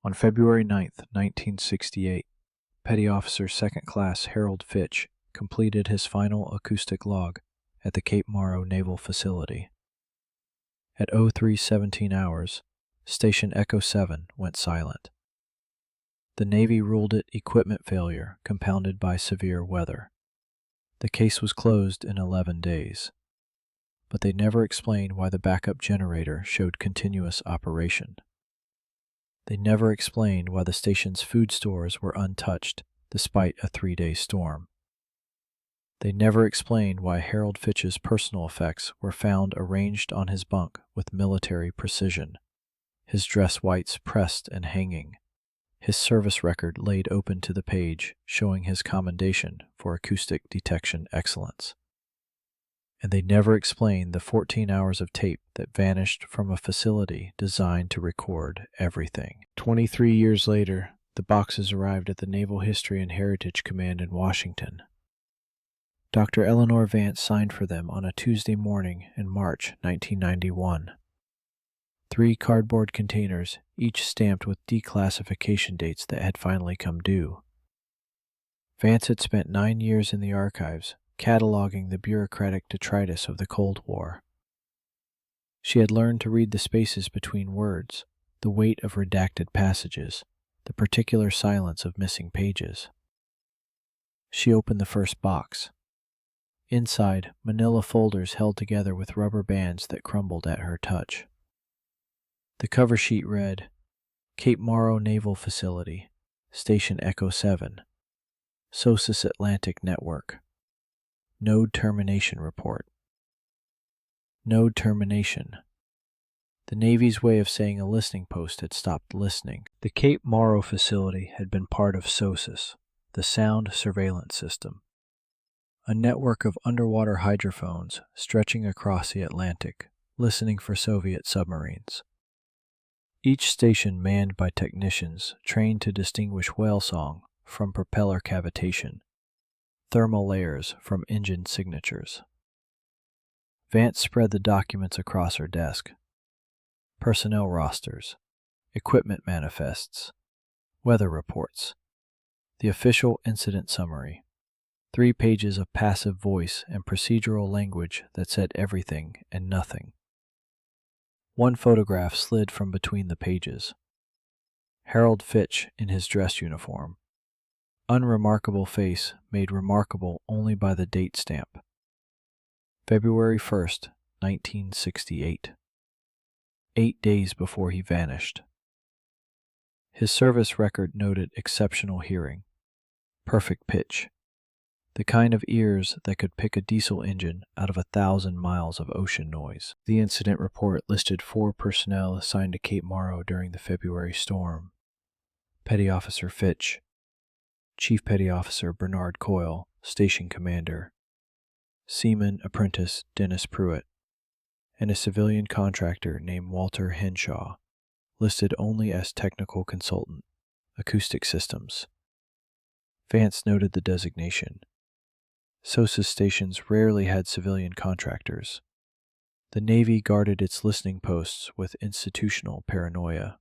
On February 9th, 1968, Petty Officer 2nd Class Harold Fitch completed his final acoustic log at the Cape Morrow Naval Facility. At 03:17 hours, Station Echo 7 went silent. The Navy ruled it equipment failure compounded by severe weather. The case was closed in 11 days, but they never explained why the backup generator showed continuous operation. They never explained why the station's food stores were untouched despite a 3-day storm. They never explained why Harold Fitch's personal effects were found arranged on his bunk with military precision, his dress whites pressed and hanging, his service record laid open to the page showing his commendation for acoustic detection excellence. And they never explained the 14 hours of tape that vanished from a facility designed to record everything. 23 years later, the boxes arrived at the Naval History and Heritage Command in Washington. Dr. Eleanor Vance signed for them on a Tuesday morning in March 1991. 3 cardboard containers, each stamped with declassification dates that had finally come due. Vance had spent 9 years in the archives, cataloging the bureaucratic detritus of the Cold War. She had learned to read the spaces between words, the weight of redacted passages, the particular silence of missing pages. She opened the first box. Inside, manila folders held together with rubber bands that crumbled at her touch. The cover sheet read, Cape Morrow Naval Facility, Station Echo 7, SOSUS Atlantic Network. Node Termination Report. Node termination. The Navy's way of saying a listening post had stopped listening. The Cape Morrow facility had been part of SOSUS, the Sound Surveillance System, a network of underwater hydrophones stretching across the Atlantic, listening for Soviet submarines. Each station manned by technicians trained to distinguish whale song from propeller cavitation, thermal layers from engine signatures. Vance spread the documents across her desk. Personnel rosters, equipment manifests, weather reports, the official incident summary, 3 pages of passive voice and procedural language that said everything and nothing. 1 photograph slid from between the pages. Harold Fitch in his dress uniform. Unremarkable face made remarkable only by the date stamp. February 1st, 1968. 8 days before he vanished. His service record noted exceptional hearing, perfect pitch, the kind of ears that could pick a diesel engine out of 1,000 miles of ocean noise. The incident report listed 4 personnel assigned to Cape Morrow during the February storm. Petty Officer Fitch, Chief Petty Officer Bernard Coyle, Station Commander, Seaman Apprentice Dennis Pruitt, and a civilian contractor named Walter Henshaw, listed only as Technical Consultant, Acoustic Systems. Vance noted the designation. SOSUS stations rarely had civilian contractors. The Navy guarded its listening posts with institutional paranoia.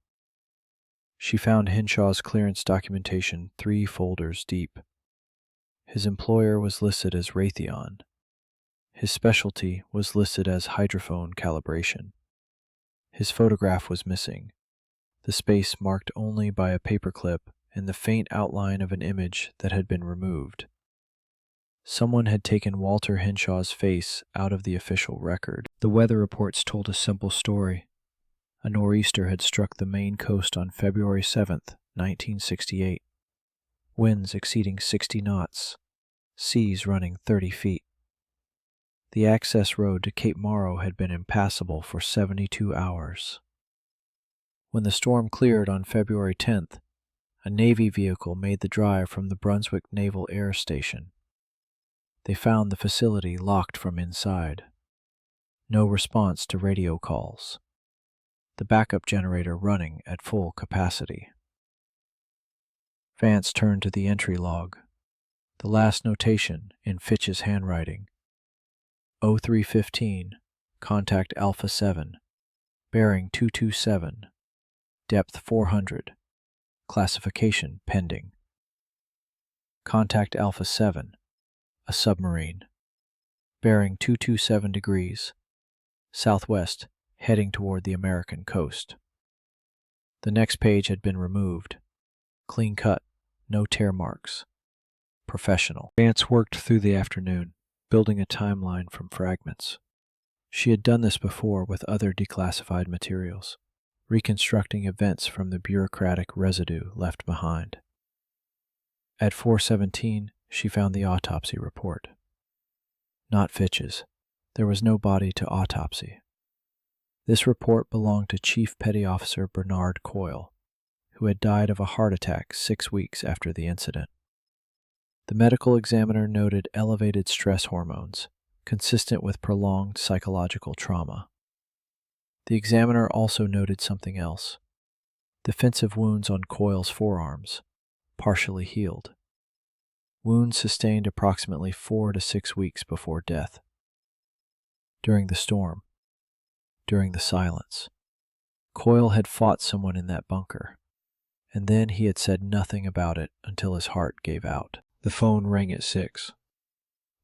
She found Henshaw's clearance documentation 3 folders deep. His employer was listed as Raytheon. His specialty was listed as hydrophone calibration. His photograph was missing, the space marked only by a paperclip and the faint outline of an image that had been removed. Someone had taken Walter Henshaw's face out of the official record. The weather reports told a simple story. A nor'easter had struck the Maine coast on February 7th, 1968. Winds exceeding 60 knots, seas running 30 feet. The access road to Cape Morrow had been impassable for 72 hours. When the storm cleared on February 10th, a Navy vehicle made the drive from the Brunswick Naval Air Station. They found the facility locked from inside. No response to radio calls. The backup generator running at full capacity. Vance turned to the entry log. The last notation in Fitch's handwriting. 0315, contact Alpha 7, bearing 227, depth 400, Classification pending. Contact Alpha 7, a submarine. Bearing 227 degrees, southwest, heading toward the American coast. The next page had been removed. Clean cut, no tear marks. Professional. Vance worked through the afternoon, building a timeline from fragments. She had done this before with other declassified materials, reconstructing events from the bureaucratic residue left behind. At 4:17, she found the autopsy report. Not Fitch's. There was no body to autopsy. This report belonged to Chief Petty Officer Bernard Coyle, who had died of a heart attack 6 weeks after the incident. The medical examiner noted elevated stress hormones, consistent with prolonged psychological trauma. The examiner also noted something else: defensive wounds on Coyle's forearms, partially healed. Wounds sustained approximately 4 to 6 weeks before death. During the storm, during the silence, Coyle had fought someone in that bunker, and then he had said nothing about it until his heart gave out. The phone rang at 6.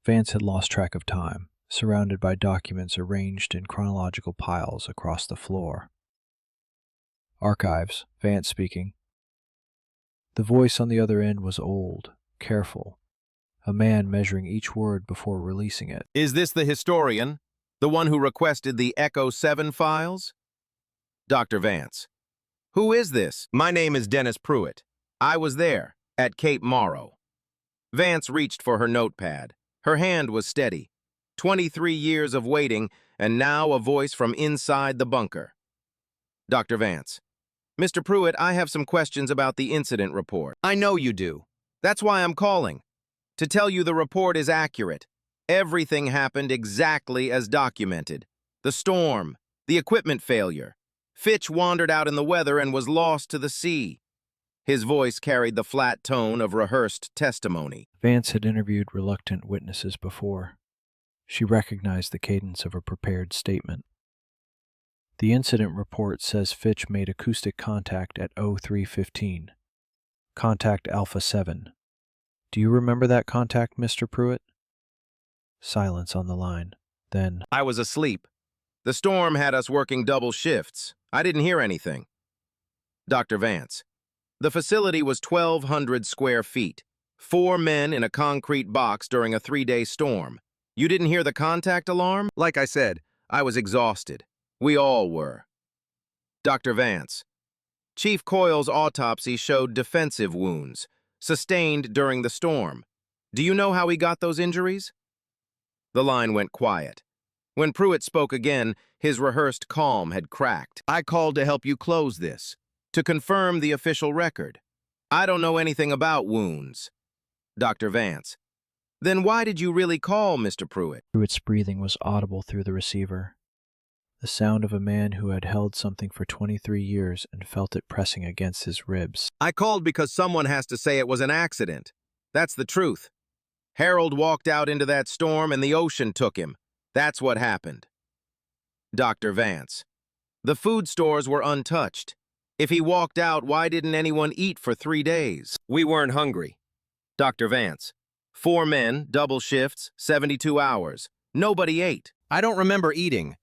Vance had lost track of time, surrounded by documents arranged in chronological piles across the floor. Archives, Vance speaking. The voice on the other end was old, careful, a man measuring each word before releasing it. Is this the historian? The one who requested the Echo 7 files? Dr. Vance. Who is this? My name is Dennis Pruitt. I was there, at Cape Morrow. Vance reached for her notepad. Her hand was steady. 23 years of waiting, and now a voice from inside the bunker. Dr. Vance. Mr. Pruitt, I have some questions about the incident report. I know you do. That's why I'm calling. To tell you the report is accurate. Everything happened exactly as documented. The storm, the equipment failure. Fitch wandered out in the weather and was lost to the sea. His voice carried the flat tone of rehearsed testimony. Vance had interviewed reluctant witnesses before. She recognized the cadence of a prepared statement. The incident report says Fitch made acoustic contact at 03:15. Contact Alpha 7. Do you remember that contact, Mr. Pruitt? Silence on the line. Then, I was asleep. The storm had us working double shifts. I didn't hear anything. Dr. Vance. The facility was 1,200 square feet. 4 men in a concrete box during a 3-day storm. You didn't hear the contact alarm? Like I said, I was exhausted. We all were. Dr. Vance. Chief Coyle's autopsy showed defensive wounds, sustained during the storm. Do you know how he got those injuries? The line went quiet. When Pruitt spoke again, his rehearsed calm had cracked. I called to help you close this, to confirm the official record. I don't know anything about wounds. Dr. Vance. Then why did you really call, Mr. Pruitt? Pruitt's breathing was audible through the receiver. The sound of a man who had held something for 23 years and felt it pressing against his ribs. I called because someone has to say it was an accident. That's the truth. Harold walked out into that storm and the ocean took him. That's what happened. Dr. Vance. The food stores were untouched. If he walked out, why didn't anyone eat for 3 days? We weren't hungry. Dr. Vance. 4 men, double shifts, 72 hours. Nobody ate. I don't remember eating.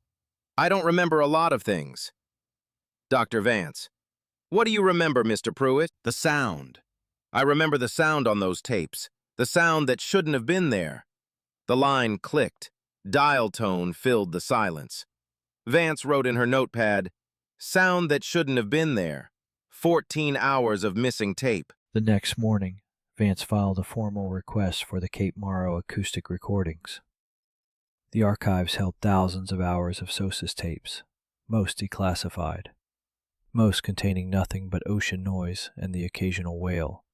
I don't remember a lot of things. Dr. Vance. What do you remember, Mr. Pruitt? The sound. I remember the sound on those tapes. The sound that shouldn't have been there. The line clicked. Dial tone filled the silence. Vance wrote in her notepad, sound that shouldn't have been there. 14 hours of missing tape. The next morning, Vance filed a formal request for the Cape Morrow acoustic recordings. The archives held thousands of hours of SOSIS tapes, most declassified, most containing nothing but ocean noise and the occasional whale.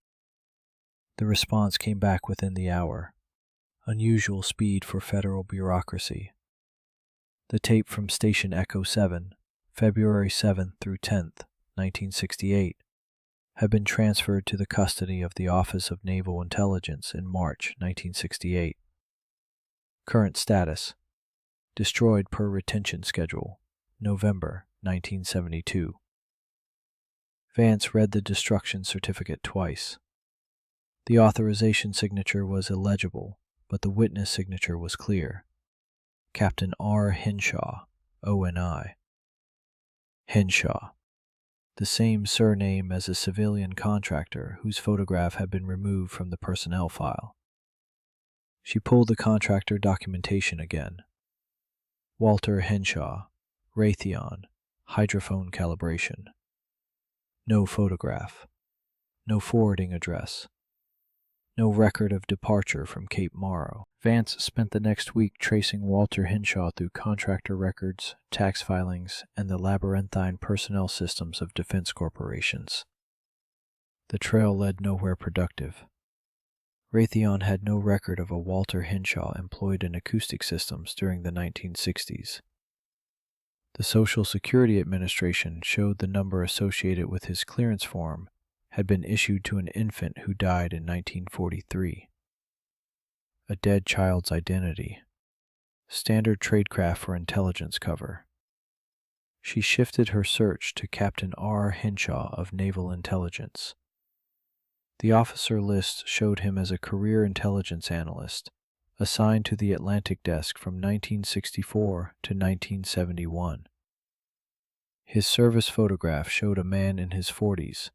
The response came back within the hour, unusual speed for federal bureaucracy. The tape from Station Echo 7, February 7th through 10th, 1968, had been transferred to the custody of the Office of Naval Intelligence in March 1968. Current status: destroyed per retention schedule, November 1972. Vance read the destruction certificate twice. The authorization signature was illegible, but the witness signature was clear. Captain R. Henshaw, ONI. Henshaw, the same surname as a civilian contractor whose photograph had been removed from the personnel file. She pulled the contractor documentation again. Walter Henshaw, Raytheon, hydrophone calibration. No photograph. No forwarding address. No record of departure from Cape Morrow. Vance spent the next week tracing Walter Henshaw through contractor records, tax filings, and the labyrinthine personnel systems of defense corporations. The trail led nowhere productive. Raytheon had no record of a Walter Henshaw employed in acoustic systems during the 1960s. The Social Security Administration showed the number associated with his clearance form had been issued to an infant who died in 1943. A dead child's identity. Standard tradecraft for intelligence cover. She shifted her search to Captain R. Henshaw of Naval Intelligence. The officer list showed him as a career intelligence analyst, assigned to the Atlantic Desk from 1964 to 1971. His service photograph showed a man in his 40s,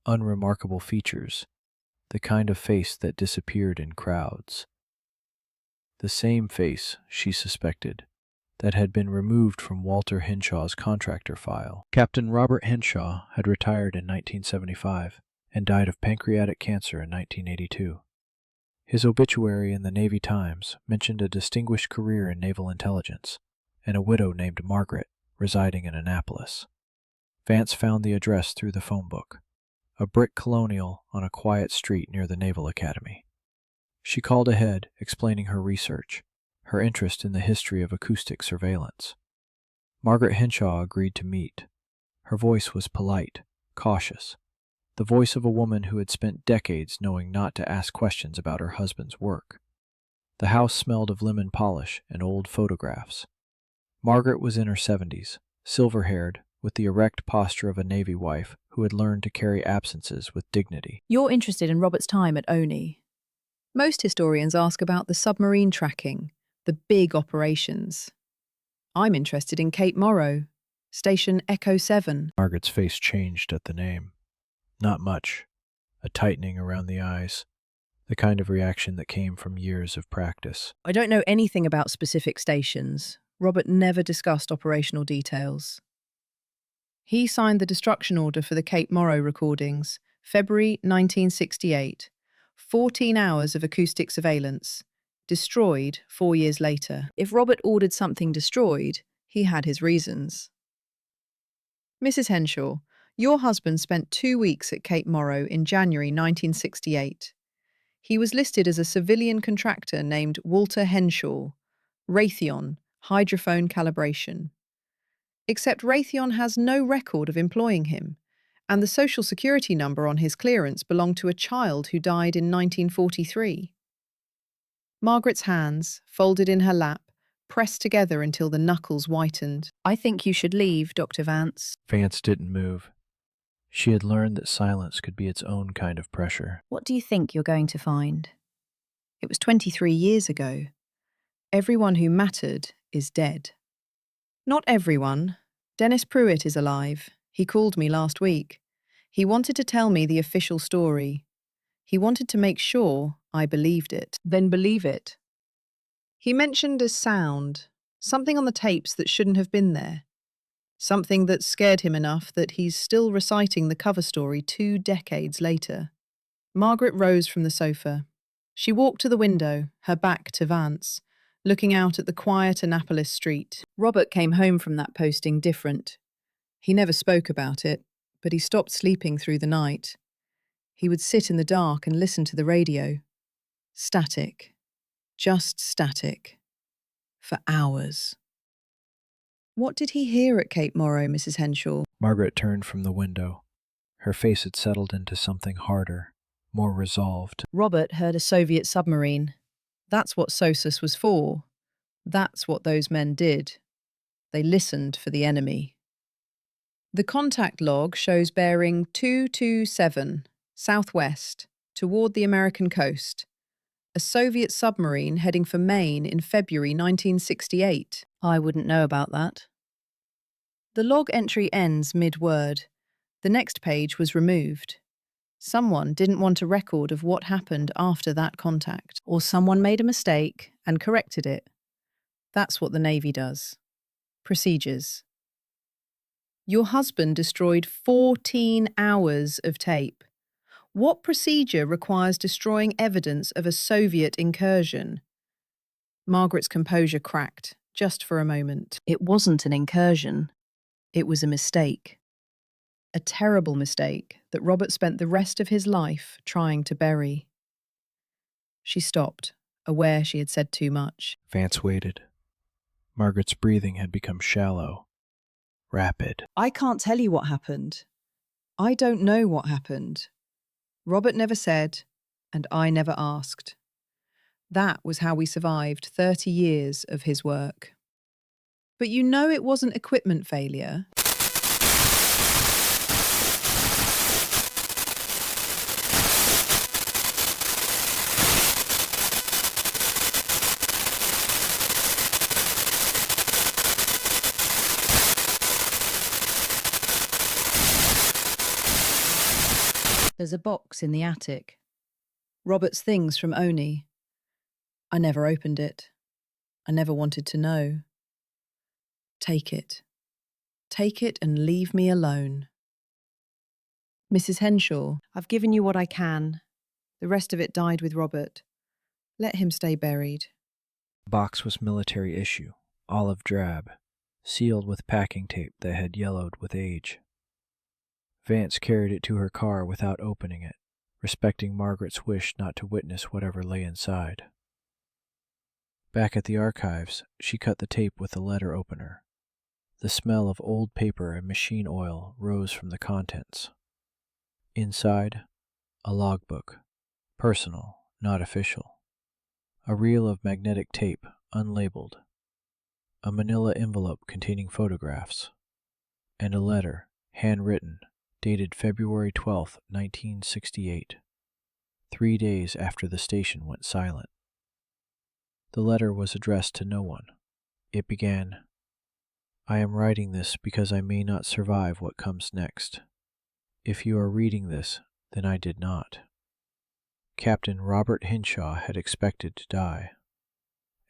unremarkable features, the kind of face that disappeared in crowds. The same face, she suspected, that had been removed from Walter Henshaw's contractor file. Captain Robert Henshaw had retired in 1975 and died of pancreatic cancer in 1982. His obituary in the Navy Times mentioned a distinguished career in naval intelligence and a widow named Margaret residing in Annapolis. Vance found the address through the phone book, a brick colonial on a quiet street near the Naval Academy. She called ahead, explaining her research, her interest in the history of acoustic surveillance. Margaret Henshaw agreed to meet. Her voice was polite, cautious, the voice of a woman who had spent decades knowing not to ask questions about her husband's work. The house smelled of lemon polish and old photographs. Margaret was in her 70s, silver-haired, with the erect posture of a Navy wife who had learned to carry absences with dignity. You're interested in Robert's time at ONI. Most historians ask about the submarine tracking, the big operations. I'm interested in Cape Morrow, Station Echo 7. Margaret's face changed at the name. Not much. A tightening around the eyes. The kind of reaction that came from years of practice. I don't know anything about specific stations. Robert never discussed operational details. He signed the destruction order for the Cape Morrow recordings, February 1968. 14 hours of acoustic surveillance, destroyed 4 years later. If Robert ordered something destroyed, he had his reasons. Mrs. Henshaw, your husband spent 2 weeks at Cape Morrow in January 1968. He was listed as a civilian contractor named Walter Henshaw, Raytheon, hydrophone calibration. Except Raytheon has no record of employing him, and the Social Security number on his clearance belonged to a child who died in 1943. Margaret's hands, folded in her lap, pressed together until the knuckles whitened. I think you should leave, Dr. Vance. Vance didn't move. She had learned that silence could be its own kind of pressure. What do you think you're going to find? It was 23 years ago. Everyone who mattered is dead. Not everyone. Dennis Pruitt is alive. He called me last week. He wanted to tell me the official story. He wanted to make sure I believed it. Then believe it. He mentioned a sound, something on the tapes that shouldn't have been there. Something that scared him enough that he's still reciting the cover story 2 decades later. Margaret rose from the sofa. She walked to the window, her back to Vance, looking out at the quiet Annapolis street. Robert came home from that posting different. He never spoke about it, but he stopped sleeping through the night. He would sit in the dark and listen to the radio. Static. Just static. For hours. What did he hear at Cape Morrow, Mrs. Henshaw? Margaret turned from the window. Her face had settled into something harder, more resolved. Robert heard a Soviet submarine. That's what SOSUS was for. That's what those men did. They listened for the enemy. The contact log shows bearing 227 southwest toward the American coast. A Soviet submarine heading for Maine in February 1968. I wouldn't know about that. The log entry ends mid-word. The next page was removed. Someone didn't want a record of what happened after that contact. Or someone made a mistake and corrected it. That's what the Navy does. Procedures. Your husband destroyed 14 hours of tape. What procedure requires destroying evidence of a Soviet incursion? Margaret's composure cracked, just for a moment. It wasn't an incursion. It was a mistake. A terrible mistake that Robert spent the rest of his life trying to bury. She stopped, aware she had said too much. Vance waited. Margaret's breathing had become shallow, rapid. I can't tell you what happened. I don't know what happened. Robert never said, and I never asked. That was how we survived 30 years of his work. But you know it wasn't equipment failure. There's a box in the attic. Robert's things from Oni. I never opened it. I never wanted to know. Take it. Take it and leave me alone. Mrs. Henshaw, I've given you what I can. the rest of it died with Robert. Let him stay buried. The box was military issue, olive drab, sealed with packing tape that had yellowed with age. Vance carried it to her car without opening it, respecting Margaret's wish not to witness whatever lay inside. Back at the archives, she cut the tape with a letter opener. The smell of old paper and machine oil rose from the contents. Inside, a logbook, personal, not official. A reel of magnetic tape, unlabeled. A manila envelope containing photographs. And a letter, handwritten, dated February 12, 1968, 3 days after the station went silent. The letter was addressed to no one. It began, I am writing this because I may not survive what comes next. If you are reading this, then I did not. Captain Robert Henshaw had expected to die,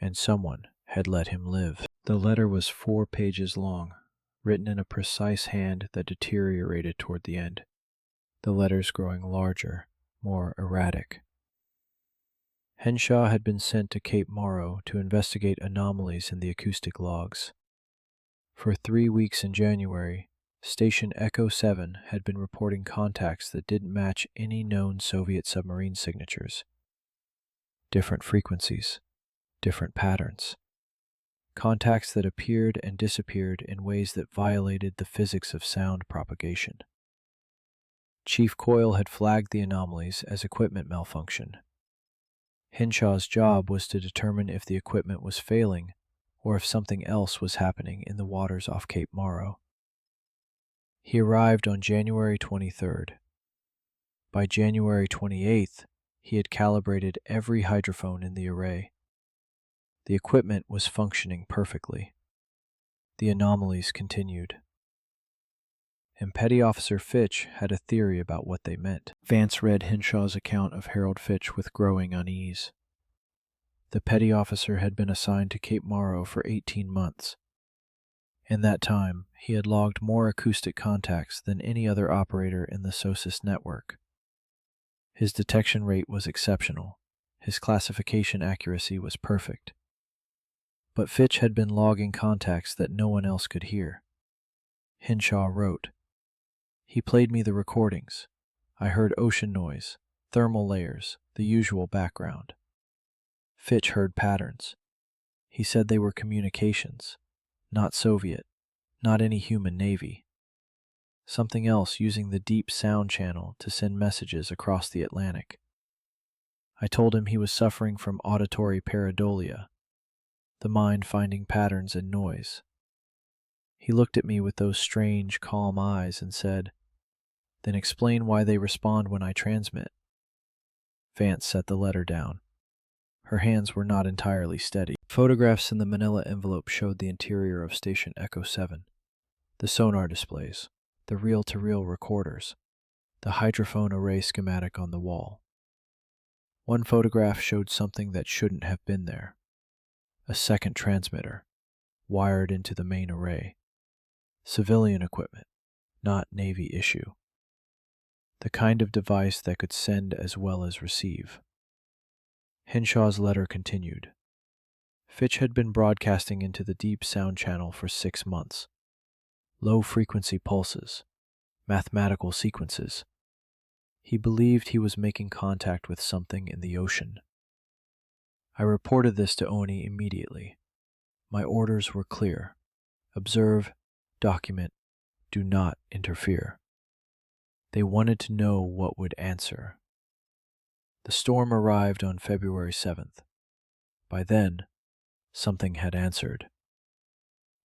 and someone had let him live. The letter was 4 pages long, written in a precise hand that deteriorated toward the end, the letters growing larger, more erratic. Henshaw had been sent to Cape Morrow to investigate anomalies in the acoustic logs. For 3 weeks in January, Station Echo 7 had been reporting contacts that didn't match any known Soviet submarine signatures. Different frequencies, different patterns. Contacts that appeared and disappeared in ways that violated the physics of sound propagation. Chief Coyle had flagged the anomalies as equipment malfunction. Henshaw's job was to determine if the equipment was failing or if something else was happening in the waters off Cape Morrow. He arrived on January 23rd. By January 28th, he had calibrated every hydrophone in the array. The equipment was functioning perfectly. The anomalies continued. And Petty Officer Fitch had a theory about what they meant. Vance read Henshaw's account of Harold Fitch with growing unease. The petty officer had been assigned to Cape Morrow for 18 months. In that time, he had logged more acoustic contacts than any other operator in the SOSIS network. His detection rate was exceptional. His classification accuracy was perfect. But Fitch had been logging contacts that no one else could hear. Henshaw wrote, He played me the recordings. I heard ocean noise, thermal layers, the usual background. Fitch heard patterns. He said they were communications, not Soviet, not any human navy. Something else using the deep sound channel to send messages across the Atlantic. I told him he was suffering from auditory pareidolia, the mind finding patterns in noise. He He looked at me with those strange, calm eyes and said, "Then explain why they respond when I transmit." Vance set the letter down. Her hands were not entirely steady. Photographs in the manila envelope showed the interior of Station Echo 7, the sonar displays, the reel-to-reel recorders, the hydrophone array schematic on the wall. One photograph showed something that shouldn't have been there. A second transmitter, wired into the main array. Civilian equipment, not Navy issue. The kind of device that could send as well as receive. Henshaw's letter continued. Fitch had been broadcasting into the deep sound channel for 6 months. Low-frequency pulses, mathematical sequences. He believed he was making contact with something in the ocean. I reported this to Oni immediately. My orders were clear. Observe, document, do not interfere. They wanted to know what would answer. The storm arrived on February 7th. By then, something had answered.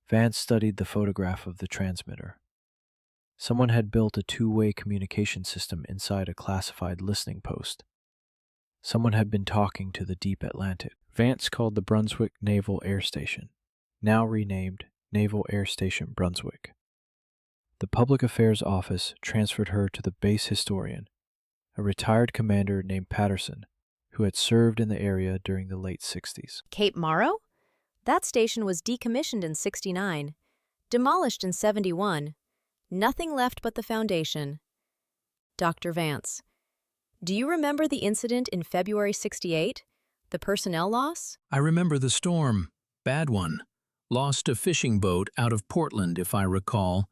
Vance studied the photograph of the transmitter. Someone had built a two-way communication system inside a classified listening post. Someone had been talking to the deep Atlantic. Vance called the Brunswick Naval Air Station, now renamed Naval Air Station Brunswick. The Public Affairs Office transferred her to the base historian, a retired commander named Patterson, who had served in the area during the late 60s. Cape Morrow? That station was decommissioned in '69, demolished in '71. Nothing left but the foundation. Dr. Vance, do you remember the incident in February '68? The personnel loss? I remember the storm. Bad one. Lost a fishing boat out of Portland, if I recall.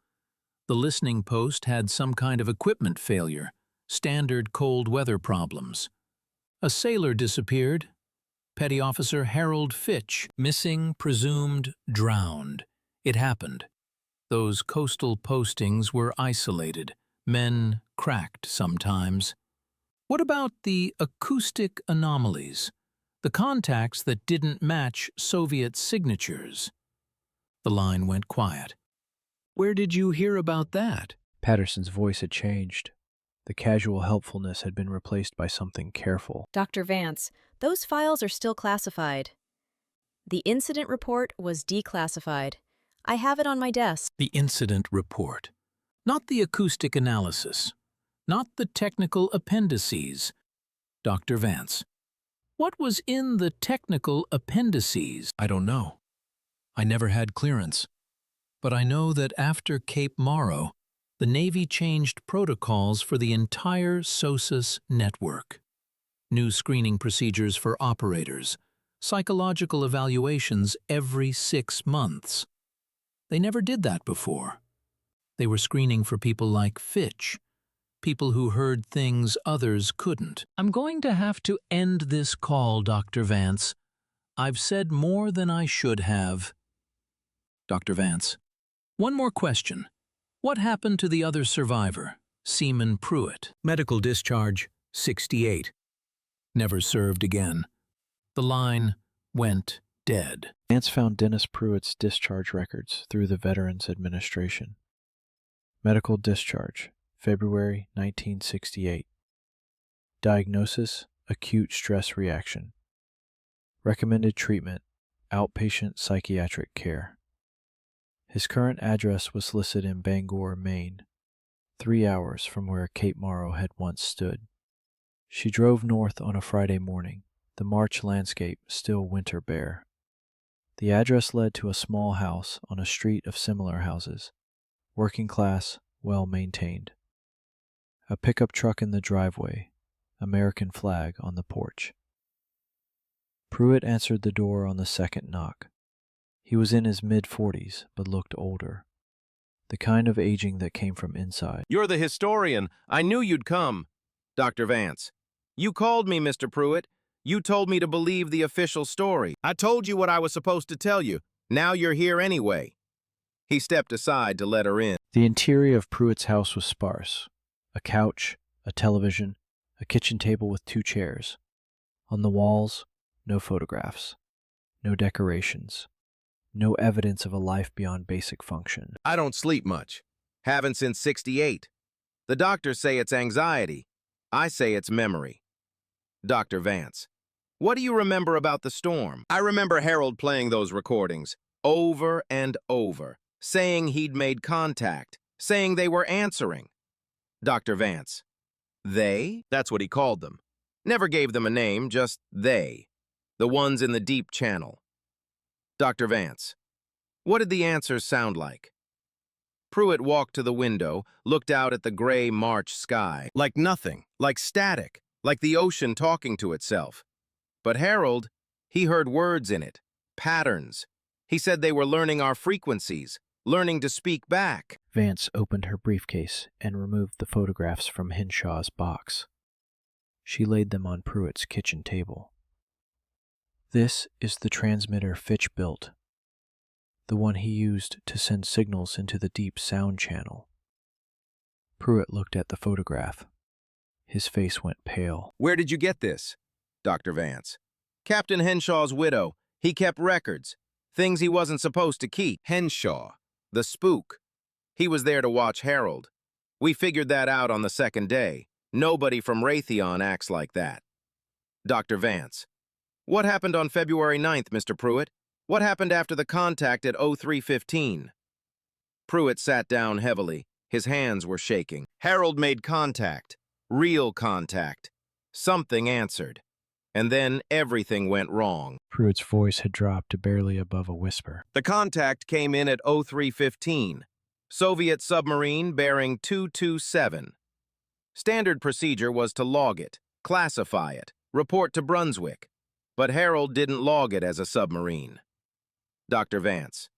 The listening post had some kind of equipment failure, standard cold weather problems. A sailor disappeared. Petty Officer Harold Fitch, missing, presumed, drowned. It happened. Those coastal postings were isolated. Men cracked sometimes. What about the acoustic anomalies? The contacts that didn't match Soviet signatures? The line went quiet. Where did you hear about that? Patterson's voice had changed. The casual helpfulness had been replaced by something careful. Dr. Vance, those files are still classified. The incident report was declassified. I have it on my desk. The incident report. Not the acoustic analysis. Not the technical appendices. Dr. Vance, what was in the technical appendices? I don't know. I never had clearance. But I know that after Cape Morrow, the Navy changed protocols for the entire SOSUS network. New screening procedures for operators, psychological evaluations every 6 months. They never did that before. They were screening for people like Fitch, people who heard things others couldn't. I'm going to have to end this call, Dr. Vance. I've said more than I should have. Dr. Vance, one more question. What happened to the other survivor, Seaman Pruitt? Medical discharge, 68. Never served again. The line went dead. Vance found Dennis Pruitt's discharge records through the Veterans Administration. Medical discharge, February 1968. Diagnosis, acute stress reaction. Recommended treatment, outpatient psychiatric care. His current address was listed in Bangor, Maine, 3 hours from where Cape Morrow had once stood. She drove north on a Friday morning, the March landscape still winter bare. The address led to a small house on a street of similar houses, working class, well maintained. A pickup truck in the driveway, American flag on the porch. Pruitt answered the door on the second knock. He was in his mid-40s, but looked older. The kind of aging that came from inside. You're the historian. I knew you'd come. Dr. Vance, you called me, Mr. Pruitt. You told me to believe the official story. I told you what I was supposed to tell you. Now you're here anyway. He stepped aside to let her in. The interior of Pruitt's house was sparse. A couch, a television, a kitchen table with 2 chairs. On the walls, no photographs, no decorations. No evidence of a life beyond basic function. I don't sleep much. Haven't since '68. The doctors say it's anxiety. I say it's memory. Dr. Vance. What do you remember about the storm? I remember Harold playing those recordings over and over, saying he'd made contact, saying they were answering. Dr. Vance. They? That's what he called them. Never gave them a name, just they. The ones in the deep channel. Dr. Vance. What did the answers sound like? Pruitt walked to the window, looked out at the gray March sky. Like nothing, like static, like the ocean talking to itself. But Harold, he heard words in it, patterns. He said they were learning our frequencies, learning to speak back. Vance opened her briefcase and removed the photographs from Henshaw's box. She laid them on Pruitt's kitchen table. This is the transmitter Fitch built, the one he used to send signals into the deep sound channel. Pruitt looked at the photograph. His face went pale. Where did you get this? Dr. Vance. Captain Henshaw's widow. He kept records. Things he wasn't supposed to keep. Henshaw. The spook. He was there to watch Harold. We figured that out on the second day. Nobody from Raytheon acts like that. Dr. Vance. What happened on February 9th, Mr. Pruitt? What happened after the contact at 03:15? Pruitt sat down heavily. His hands were shaking. Harold made contact. Real contact. Something answered. And then everything went wrong. Pruitt's voice had dropped to barely above a whisper. The contact came in at 03:15. Soviet submarine bearing 227. Standard procedure was to log it, classify it, report to Brunswick. But Harold didn't log it as a submarine. Dr. Vance.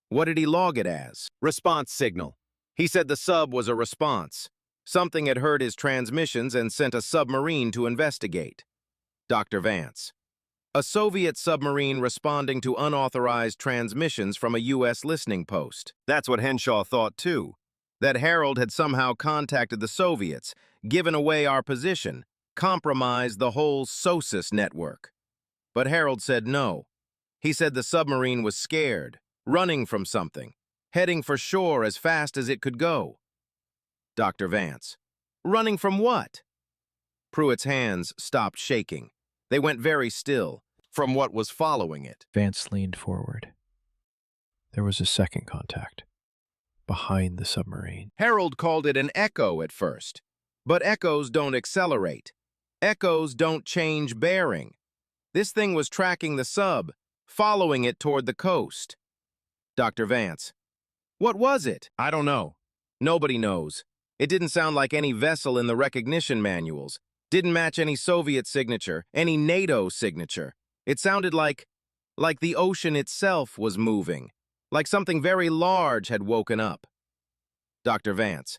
What did he log it as? Response signal. He said the sub was a response. Something had heard his transmissions and sent a submarine to investigate. Dr. Vance. A Soviet submarine responding to unauthorized transmissions from a U.S. listening post. That's what Henshaw thought, too. That Harold had somehow contacted the Soviets, given away our position, compromised the whole SOSIS network. But Harold said no. He said the submarine was scared, running from something, heading for shore as fast as it could go. Dr. Vance. Running from what? Pruitt's hands stopped shaking. They went very still, from what was following it. Vance leaned forward. There was a second contact, behind the submarine. Harold called it an echo at first. But echoes don't accelerate. Echoes don't change bearing. This thing was tracking the sub, following it toward the coast. Dr. Vance. What was it? I don't know. Nobody knows. It didn't sound like any vessel in the recognition manuals. Didn't match any Soviet signature, any NATO signature. It sounded like the ocean itself was moving, like something very large had woken up. Dr. Vance.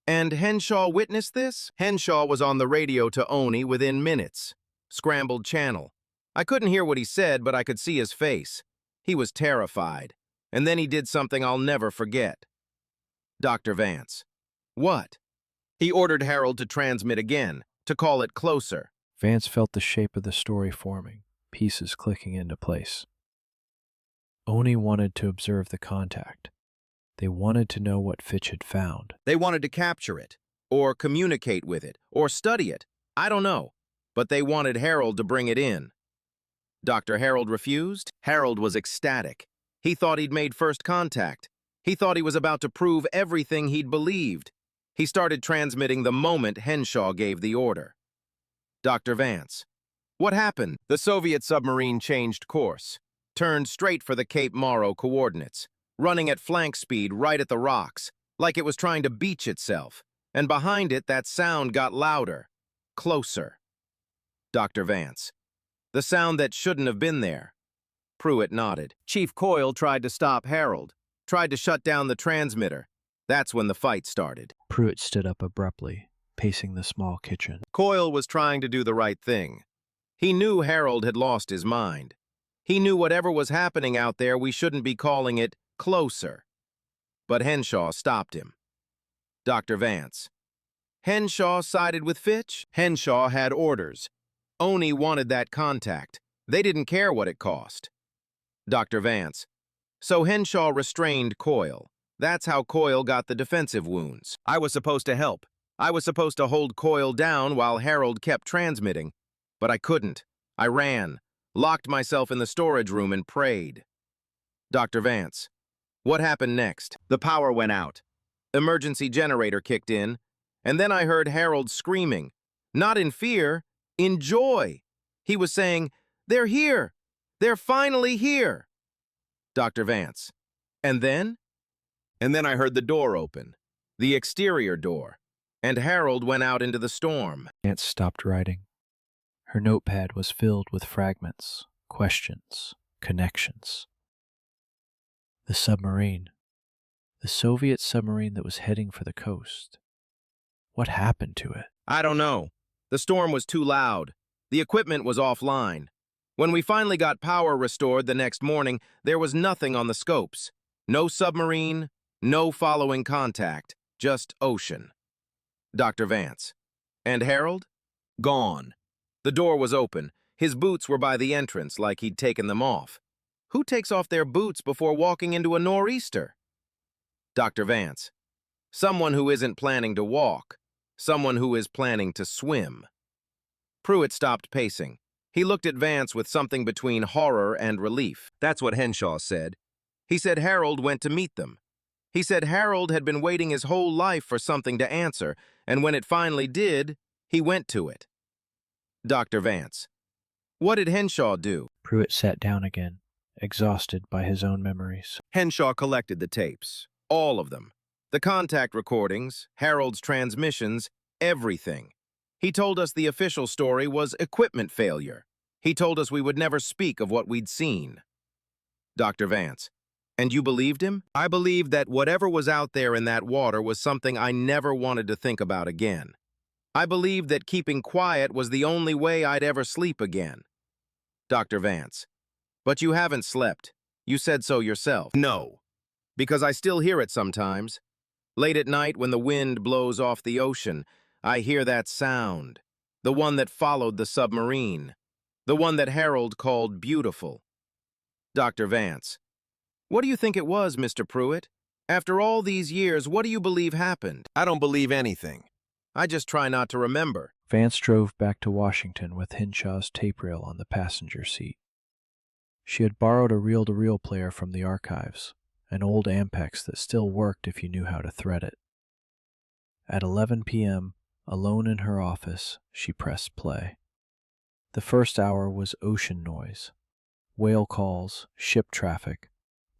And Henshaw witnessed this? Henshaw was on the radio to Oni within minutes. Scrambled channel. I couldn't hear what he said, but I could see his face. He was terrified. And then he did something I'll never forget. Dr. Vance. What? He ordered Harold to transmit again, to call it closer. Vance felt the shape of the story forming, pieces clicking into place. Oni wanted to observe the contact. They wanted to know what Fitch had found. They wanted to capture it, or communicate with it, or study it. I don't know. But they wanted Harold to bring it in. Dr. Harold refused? Harold was ecstatic. He thought he'd made first contact. He thought he was about to prove everything he'd believed. He started transmitting the moment Henshaw gave the order. Dr. Vance. What happened? The Soviet submarine changed course, turned straight for the Cape Morrow coordinates, running at flank speed right at the rocks, like it was trying to beach itself. And behind it, that sound got louder, closer. Dr. Vance. The sound that shouldn't have been there. Pruitt nodded. Chief Coyle tried to stop Harold, tried to shut down the transmitter. That's when the fight started. Pruitt stood up abruptly, pacing the small kitchen. Coyle was trying to do the right thing. He knew Harold had lost his mind. He knew whatever was happening out there, we shouldn't be calling it closer. But Henshaw stopped him. Dr. Vance. Henshaw sided with Fitch? Henshaw had orders. Oni wanted that contact. They didn't care what it cost. Dr. Vance. So Henshaw restrained Coyle. That's how Coyle got the defensive wounds. I was supposed to help. I was supposed to hold Coyle down while Harold kept transmitting. But I couldn't. I ran, locked myself in the storage room and prayed. Dr. Vance, what happened next? The power went out. Emergency generator kicked in, and then I heard Harold screaming, not in fear, in joy. He was saying, "They're here! They're finally here!" Dr. Vance, and then? And then I heard the door open, the exterior door, and Harold went out into the storm. Vance stopped writing. Her notepad was filled with fragments, questions, connections. The submarine. The Soviet submarine that was heading for the coast. What happened to it? I don't know. The storm was too loud. The equipment was offline. When we finally got power restored the next morning, there was nothing on the scopes. No submarine, no following contact, just ocean. Dr. Vance. And Harold? Gone. The door was open. His boots were by the entrance, like he'd taken them off. Who takes off their boots before walking into a nor'easter? Dr. Vance. Someone who isn't planning to walk. Someone who is planning to swim. Pruitt stopped pacing. He looked at Vance with something between horror and relief. That's what Henshaw said. He said Harold went to meet them. He said Harold had been waiting his whole life for something to answer, and when it finally did, he went to it. Dr. Vance. What did Henshaw do? Pruitt sat down again, exhausted by his own memories. Henshaw collected the tapes. All of them. The contact recordings, Harold's transmissions, everything. He told us the official story was equipment failure. He told us we would never speak of what we'd seen. Dr. Vance. And you believed him? I believed that whatever was out there in that water was something I never wanted to think about again. I believed that keeping quiet was the only way I'd ever sleep again. Dr. Vance. But you haven't slept. You said so yourself. No. Because I still hear it sometimes. Late at night when the wind blows off the ocean, I hear that sound. The one that followed the submarine. The one that Harold called beautiful. Dr. Vance. What do you think it was, Mr. Pruitt? After all these years, what do you believe happened? I don't believe anything. I just try not to remember. Vance drove back to Washington with Henshaw's tape reel on the passenger seat. She had borrowed a reel-to-reel player from the archives, an old Ampex that still worked if you knew how to thread it. At 11 p.m., alone in her office, she pressed play. The first hour was ocean noise, whale calls, ship traffic,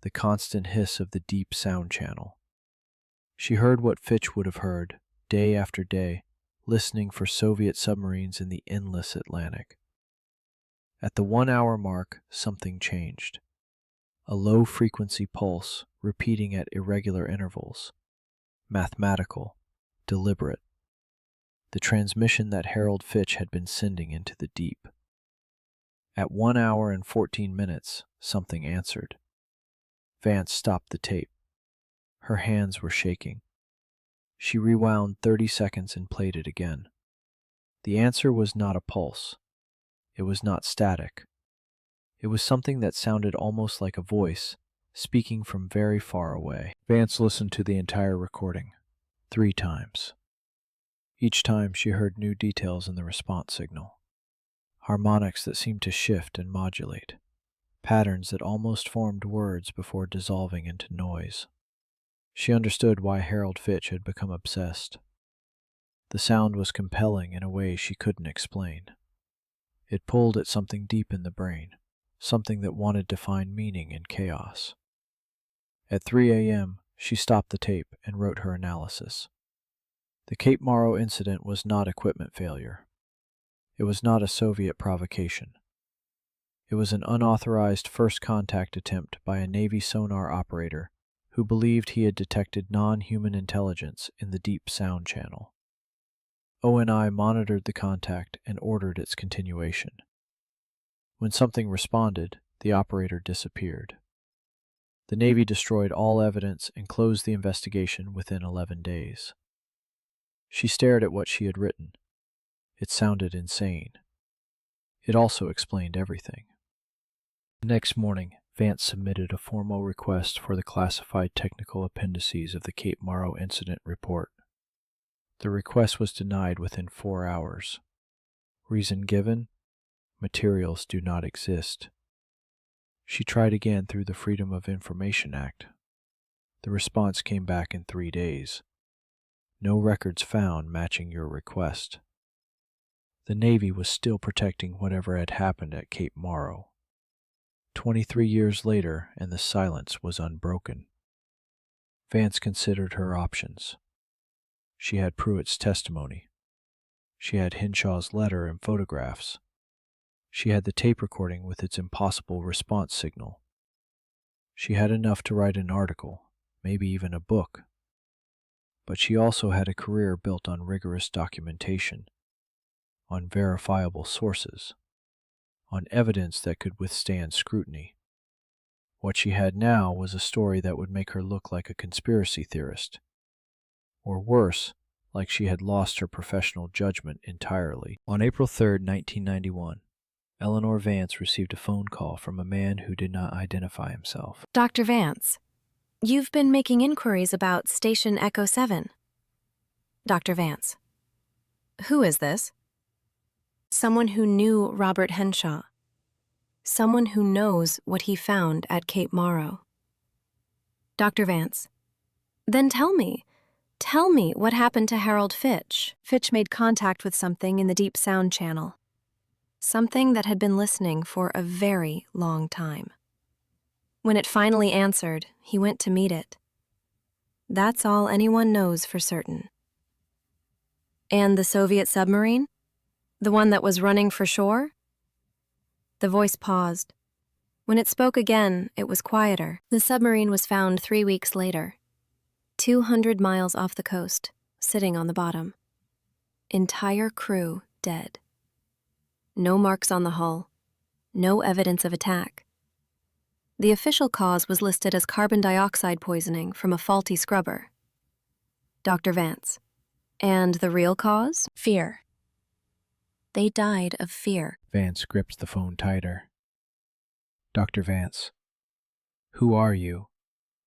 the constant hiss of the deep sound channel. She heard what Fitch would have heard, day after day, listening for Soviet submarines in the endless Atlantic. At the 1 hour mark, something changed. A low-frequency pulse, repeating at irregular intervals. Mathematical, deliberate. The transmission that Harold Fitch had been sending into the deep. At 1 hour and 14 minutes, something answered. Vance stopped the tape. Her hands were shaking. She rewound 30 seconds and played it again. The answer was not a pulse. It was not static. It was something that sounded almost like a voice, speaking from very far away. Vance listened to the entire recording, 3 times. Each time she heard new details in the response signal. Harmonics that seemed to shift and modulate. Patterns that almost formed words before dissolving into noise. She understood why Harold Fitch had become obsessed. The sound was compelling in a way she couldn't explain. It pulled at something deep in the brain, something that wanted to find meaning in chaos. At 3 a.m., she stopped the tape and wrote her analysis. The Cape Morrow incident was not equipment failure. It was not a Soviet provocation. It was an unauthorized first contact attempt by a Navy sonar operator who believed he had detected non-human intelligence in the deep sound channel. ONI monitored the contact and ordered its continuation. When something responded, the operator disappeared. The Navy destroyed all evidence and closed the investigation within 11 days. She stared at what she had written. It sounded insane. It also explained everything. The next morning, Vance submitted a formal request for the classified technical appendices of the Cape Morrow incident report. The request was denied within 4 hours. Reason given: materials do not exist. She tried again through the Freedom of Information Act. The response came back in 3 days. No records found matching your request. The Navy was still protecting whatever had happened at Cape Morrow. 23 years later, and the silence was unbroken. Vance considered her options. She had Pruitt's testimony. She had Henshaw's letter and photographs. She had the tape recording with its impossible response signal. She had enough to write an article, maybe even a book. But she also had a career built on rigorous documentation, on verifiable sources, on evidence that could withstand scrutiny. What she had now was a story that would make her look like a conspiracy theorist, or worse, like she had lost her professional judgment entirely. On April 3, 1991, Eleanor Vance received a phone call from a man who did not identify himself. Dr. Vance, you've been making inquiries about Station Echo 7. Dr. Vance, who is this? Someone who knew Robert Henshaw. Someone who knows what he found at Cape Morrow. Dr. Vance, then tell me what happened to Harold Fitch. Fitch made contact with something in the deep sound channel. Something that had been listening for a very long time. When it finally answered, he went to meet it. That's all anyone knows for certain. And the Soviet submarine? The one that was running for shore? The voice paused. When it spoke again, it was quieter. The submarine was found 3 weeks later, 200 miles off the coast, sitting on the bottom. Entire crew dead. No marks on the hull. No evidence of attack. The official cause was listed as carbon dioxide poisoning from a faulty scrubber. Dr. Vance. And the real cause? Fear. They died of fear. Vance gripped the phone tighter. Dr. Vance, who are you?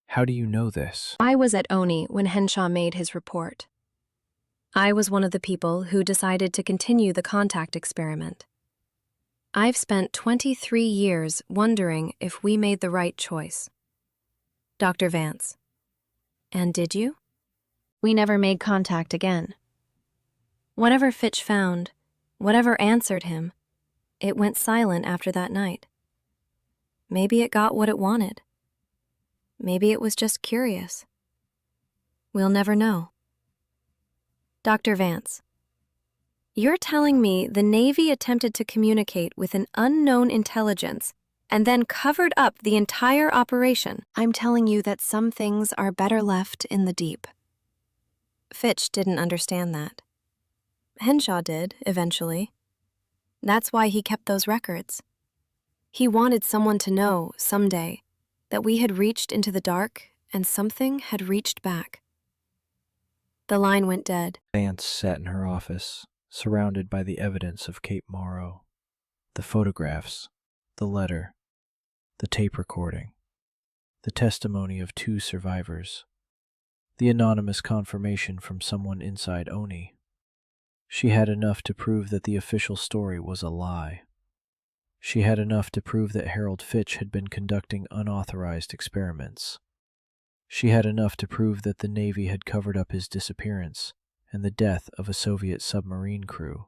How do you know this? I was at Oni when Henshaw made his report. I was one of the people who decided to continue the contact experiment. I've spent 23 years wondering if we made the right choice. Dr. Vance. And did you? We never made contact again. Whatever Fitch found, whatever answered him, it went silent after that night. Maybe it got what it wanted. Maybe it was just curious. We'll never know. Dr. Vance, you're telling me the Navy attempted to communicate with an unknown intelligence and then covered up the entire operation? I'm telling you that some things are better left in the deep. Fitch didn't understand that. Henshaw did, eventually. That's why he kept those records. He wanted someone to know, someday, that we had reached into the dark and something had reached back. The line went dead. Vance sat in her office, surrounded by the evidence of Cape Morrow. The photographs, the letter, the tape recording, the testimony of 2 survivors, the anonymous confirmation from someone inside Oni. She had enough to prove that the official story was a lie. She had enough to prove that Harold Fitch had been conducting unauthorized experiments. She had enough to prove that the Navy had covered up his disappearance and the death of a Soviet submarine crew.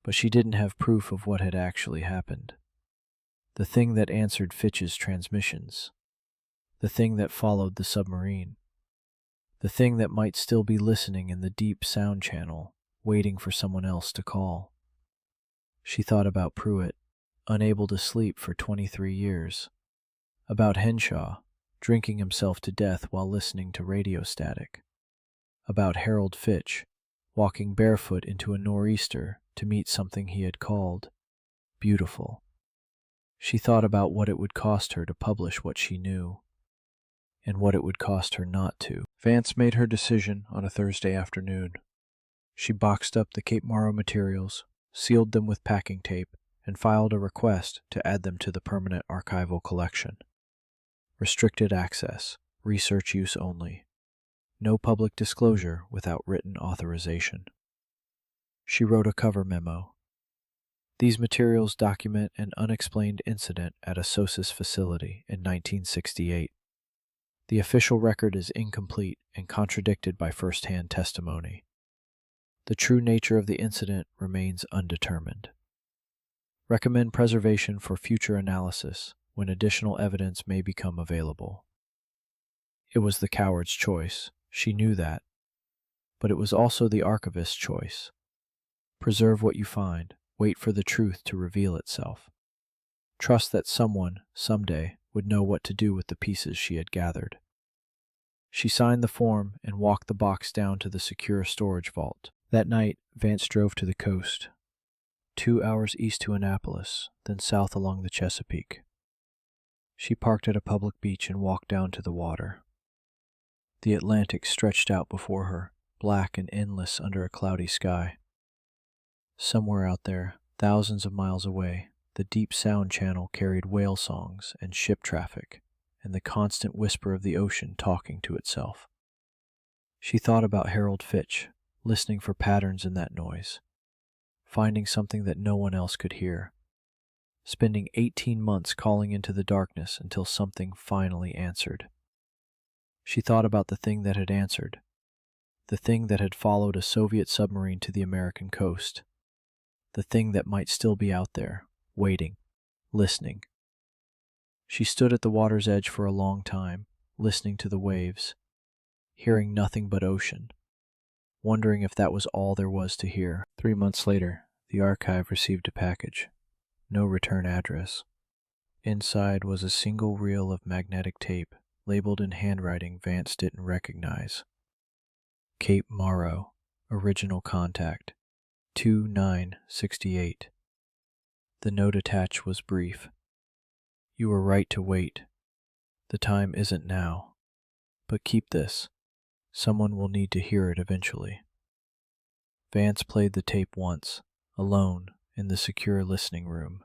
But she didn't have proof of what had actually happened. The thing that answered Fitch's transmissions. The thing that followed the submarine. The thing that might still be listening in the deep sound channel, waiting for someone else to call. She thought about Pruitt, unable to sleep for 23 years. About Henshaw, drinking himself to death while listening to radio static. About Harold Fitch, walking barefoot into a nor'easter to meet something he had called beautiful. She thought about what it would cost her to publish what she knew, and what it would cost her not to. Vance made her decision on a Thursday afternoon. She boxed up the Cape Morrow materials, sealed them with packing tape, and filed a request to add them to the permanent archival collection. Restricted access, research use only. No public disclosure without written authorization. She wrote a cover memo. These materials document an unexplained incident at a SOSUS facility in 1968. The official record is incomplete and contradicted by first-hand testimony. The true nature of the incident remains undetermined. Recommend preservation for future analysis when additional evidence may become available. It was the coward's choice. She knew that. But it was also the archivist's choice. Preserve what you find. Wait for the truth to reveal itself. Trust that someone, someday, would know what to do with the pieces she had gathered. She signed the form and walked the box down to the secure storage vault. That night, Vance drove to the coast, 2 hours east to Annapolis, then south along the Chesapeake. She parked at a public beach and walked down to the water. The Atlantic stretched out before her, black and endless under a cloudy sky. Somewhere out there, thousands of miles away, the deep sound channel carried whale songs and ship traffic, and the constant whisper of the ocean talking to itself. She thought about Harold Fitch, listening for patterns in that noise, finding something that no one else could hear, spending 18 months calling into the darkness until something finally answered. She thought about the thing that had answered, the thing that had followed a Soviet submarine to the American coast, the thing that might still be out there, waiting, listening. She stood at the water's edge for a long time, listening to the waves, hearing nothing but ocean, wondering if that was all there was to hear. 3 months later, the archive received a package. No return address. Inside was a single reel of magnetic tape, labeled in handwriting Vance didn't recognize. Cape Morrow, original contact, 2968. The note attached was brief. You were right to wait. The time isn't now. But keep this. Someone will need to hear it eventually. Vance played the tape once, alone, in the secure listening room.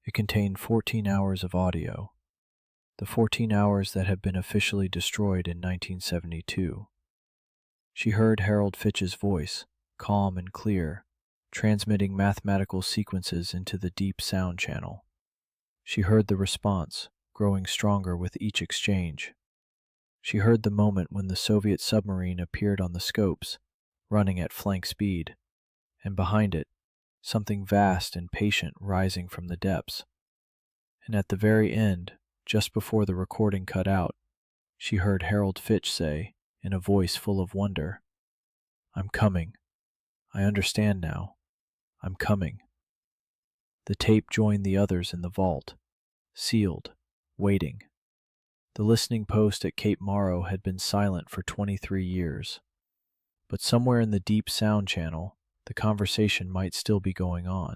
It contained 14 hours of audio, the 14 hours that had been officially destroyed in 1972. She heard Harold Fitch's voice, calm and clear, transmitting mathematical sequences into the deep sound channel. She heard the response, growing stronger with each exchange. She heard the moment when the Soviet submarine appeared on the scopes, running at flank speed, and behind it, something vast and patient rising from the depths. And at the very end, just before the recording cut out, she heard Harold Fitch say, in a voice full of wonder, "I'm coming. I understand now. I'm coming." The tape joined the others in the vault, sealed, waiting. The listening post at Cape Morrow had been silent for 23 years. But somewhere in the deep sound channel, the conversation might still be going on.